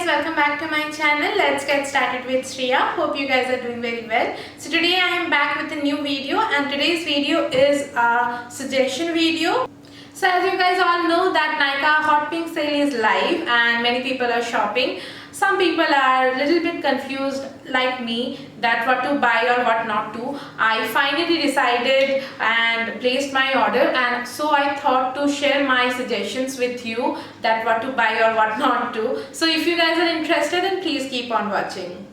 welcome back to my channel. Let's get started with Shreya. Hope you guys are doing very well. So today I am back with a new video, and today's video is a suggestion video. So as you guys all know that Nykaa Hot Pink sale is live and many people are shopping. Some people are a little bit confused like me that what to buy or what not to. I finally decided and placed my order, and so I thought to share my suggestions with you that what to buy or what not to. So if you guys are interested, then please keep on watching.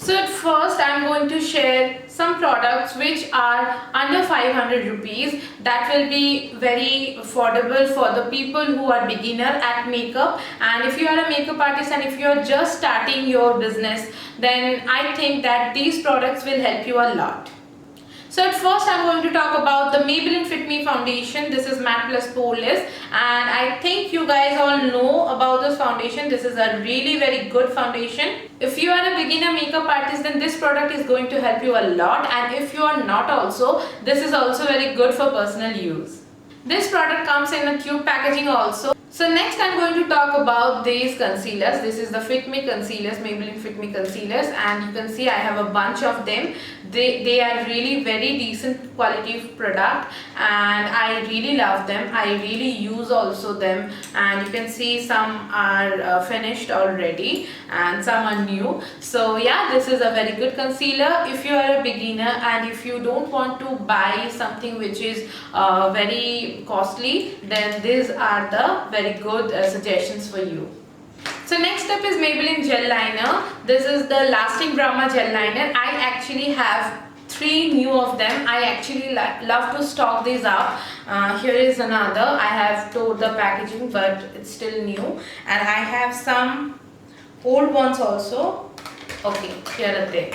So at first I am going to share some products which are under 500 rupees that will be very affordable for the people who are beginner at makeup. And if you are a makeup artist and if you are just starting your business, then I think that these products will help you a lot. So at first I'm going to talk about the Maybelline Fit Me Foundation. This is matte plus poreless, and I think you guys all know about this foundation. This is a really very good foundation. If you are a beginner makeup artist, then this product is going to help you a lot, and if you are not also, this is also very good for personal use. This product comes in a tube packaging also. So next I'm going to talk about these concealers. This is the Fit Me Concealers, Maybelline Fit Me Concealers, and you can see I have a bunch of them. They are really very decent quality product and I really love them. I really use also them, and you can see some are finished already and some are new. So yeah, this is a very good concealer if you are a beginner and if you don't want to buy something which is very costly, then these are the very good suggestions for you. So next up is Maybelline Gel Liner. This is the Lasting Brahma Gel Liner. I actually have 3 new of them. I actually love to stock these up. Here is another. I have tore the packaging, but it's still new. And I have some old ones also. Okay, here are they.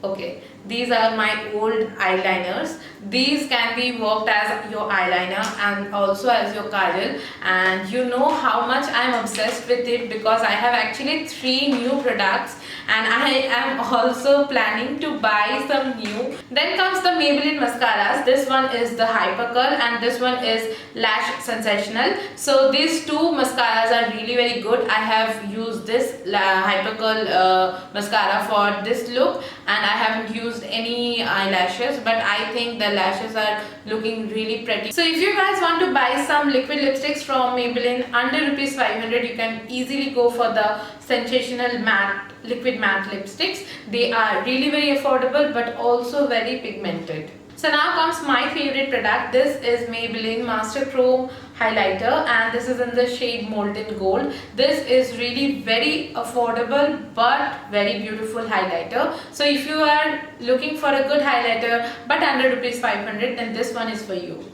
Okay, these are my old eyeliners. These can be worked as your eyeliner and also as your kajal, and you know how much I am obsessed with it because I have actually 3 new products and I am also planning to buy some new. Then comes the Maybelline mascaras. This one is the Hypercurl and this one is Lash Sensational. So these 2 mascaras are really very good. I have used this Hypercurl mascara for this look, and I haven't used any eyelashes, but I think the lashes are looking really pretty. So if you guys want to buy some liquid lipsticks from Maybelline under rupees 500, you can easily go for the Sensational matte liquid matte lipsticks. They are really very affordable but also very pigmented. So now comes my favorite product. This is Maybelline Master Chrome Highlighter, and this is in the shade Molten Gold. This is really very affordable but very beautiful highlighter. So if you are looking for a good highlighter but under rupees 500, then this one is for you.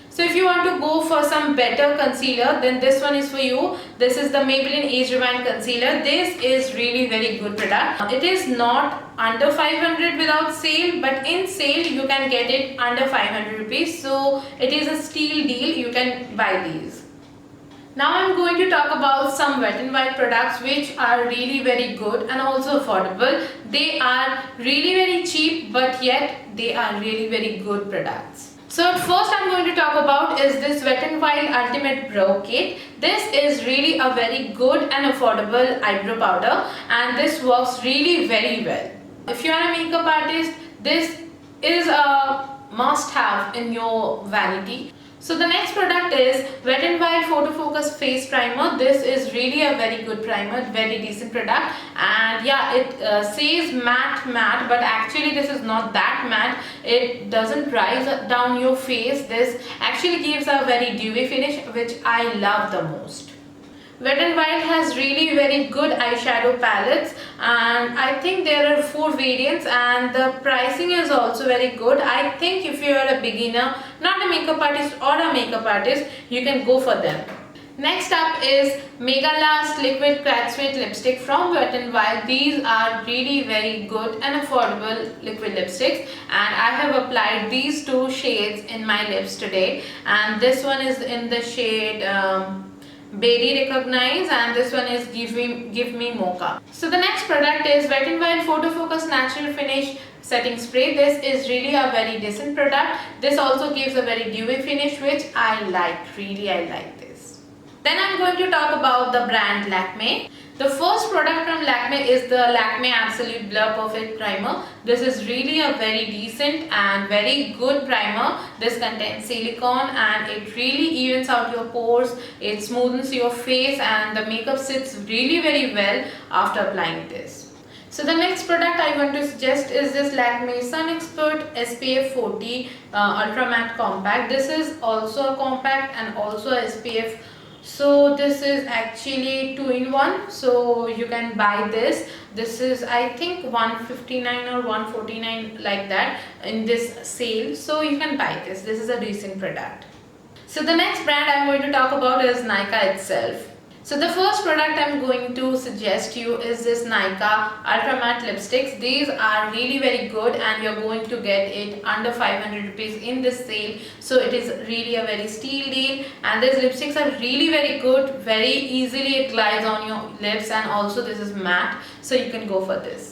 So if you want to go for some better concealer, then this one is for you. This is the Maybelline Age Rewind Concealer. This is really very good product. It is not under 500 without sale, but in sale you can get it under 500 rupees. So it is a steal deal. You can buy these. Now I'm going to talk about some Wet n Wild products which are really very good and also affordable. They are really very cheap, but yet they are really very good products. So first I'm going to talk about is this Wet n Wild Ultimate Brow Kit. This is really a very good and affordable eyebrow powder, and this works really very well. If you are a makeup artist, this is a must-have in your vanity. So the next product is Wet n Wild Photo Focus Face Primer. This is really a very good primer, very decent product, and yeah, it says matte, but actually this is not that matte. It doesn't rise down your face. This actually gives a very dewy finish, which I love the most. Wet n Wild has really very good eyeshadow palettes, and I think there are 4 variants, and the pricing is also very good. I think if you are a beginner, not a makeup artist or a makeup artist, you can go for them. Next up is Mega Last Liquid Catsuit Lipstick from Wet n Wild. These are really very good and affordable liquid lipsticks, and I have applied these 2 shades in my lips today, and this one is in the shade Berry Recognize, and this one is Give Me Mocha. So the next product is Wet n Wild Photo Focus Natural Finish Setting Spray. This is really a very decent product. This also gives a very dewy finish, which I like. Really, I like this. Then I'm going to talk about the brand Lakme. The first product from Lakme is the Lakme Absolute Blur Perfect Primer. This is really a very decent and very good primer. This contains silicone and it really evens out your pores, it smoothens your face, and the makeup sits really very well after applying this. So the next product I want to suggest is this Lakme Sun Expert SPF 40 Ultra Matte Compact. This is also a compact and also a SPF. So this is actually 2-in-1, so you can buy this. This is I think 159 or 149 like that in this sale, so you can buy this. This is a decent product. So the next brand I'm going to talk about is Nykaa itself. So the first product I'm going to suggest you is this Nykaa Ultra Matte Lipsticks. These are really very good and you're going to get it under 500 rupees in this sale. So it is really a very steal deal, and these lipsticks are really very good. Very easily it glides on your lips, and also this is matte, so you can go for this.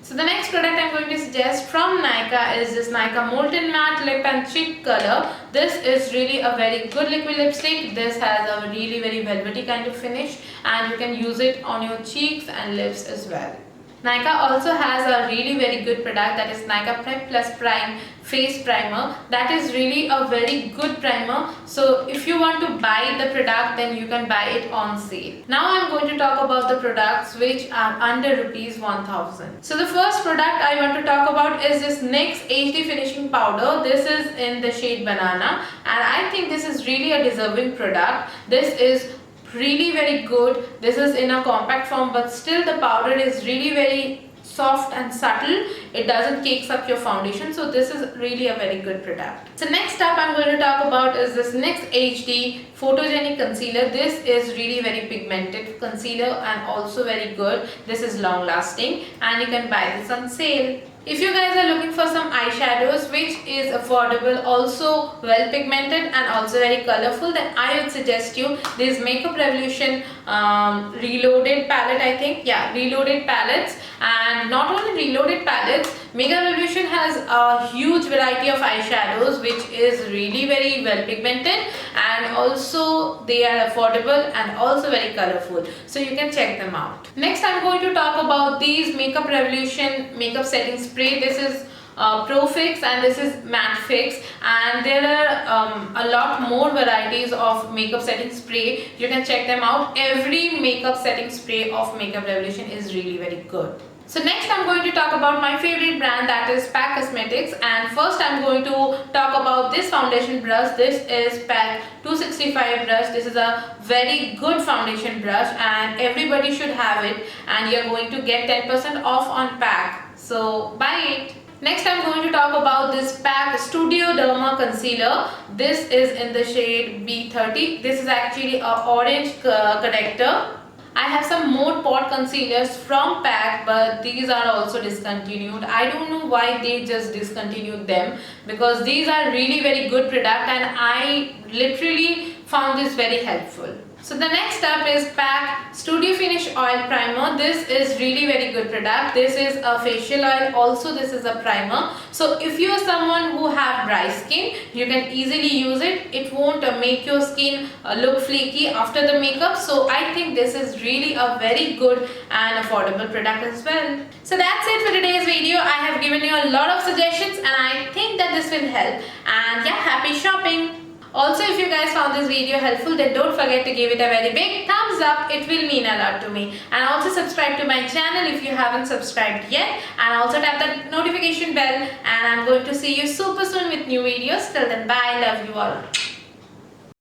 So the next product I'm going to suggest from Nykaa is this Nykaa Molten Matte Lip and Cheek Color. This is really a very good liquid lipstick. This has a really very velvety kind of finish and you can use it on your cheeks and lips as well. Nykaa also has a really very good product, that is Nykaa Prep Plus Prime Face Primer. That is really a very good primer. So if you want to buy the product, then you can buy it on sale. Now I'm going to talk about the products which are under rupees 1000. So the first product I want to talk about is this Nyx HD Finishing Powder. This is in the shade Banana and I think this is really a deserving product. This is really very good. This is in a compact form, but still the powder is really very soft and subtle. It doesn't cakes up your foundation, so this is really a very good product. So next up I'm going to talk about is this Nyx Hd Photogenic Concealer. This is really very pigmented concealer and also very good. This is long lasting and you can buy this on sale. If you guys are looking for some eyeshadows which is affordable, also well pigmented and also very colorful, then I would suggest you this Makeup Revolution Reloaded palette, I think. Yeah, Reloaded palettes. And not only Reloaded palettes, Makeup Revolution has a huge variety of eyeshadows which is really very well pigmented and also they are affordable and also very colorful. So you can check them out. Next I'm going to talk about these Makeup Revolution makeup setting spray. This is Pro Fix and this is Matte Fix, and there are a lot more varieties of makeup setting spray. You can check them out. Every makeup setting spray of Makeup Revolution is really very good. So next I'm going to talk about my favorite brand, that is Pac Cosmetics, and first I'm going to talk about this foundation brush. This is Pac 265 brush. This is a very good foundation brush and everybody should have it, and you're going to get 10% off on Pac, so buy it. Next I'm going to talk about this Pac Studio Derma Concealer. This is in the shade B30. This is actually a orange corrector. I have some more pot concealers from Pac, but these are also discontinued. I don't know why they just discontinued them, because these are really very good product and I literally found this very helpful. So the next up is Pac Studio Finish Oil Primer. This is really very good product. This is a facial oil, also this is a primer. So if you are someone who have dry skin, you can easily use it. It won't make your skin look flaky after the makeup. So I think this is really a very good and affordable product as well. So that's it for today's video. I have given you a lot of suggestions and I think that this will help. And yeah, happy shopping! Also, if you guys found this video helpful, then don't forget to give it a very big thumbs up. It will mean a lot to me. And also subscribe to my channel if you haven't subscribed yet. And also tap that notification bell. And I'm going to see you super soon with new videos. Till then, bye. Love you all.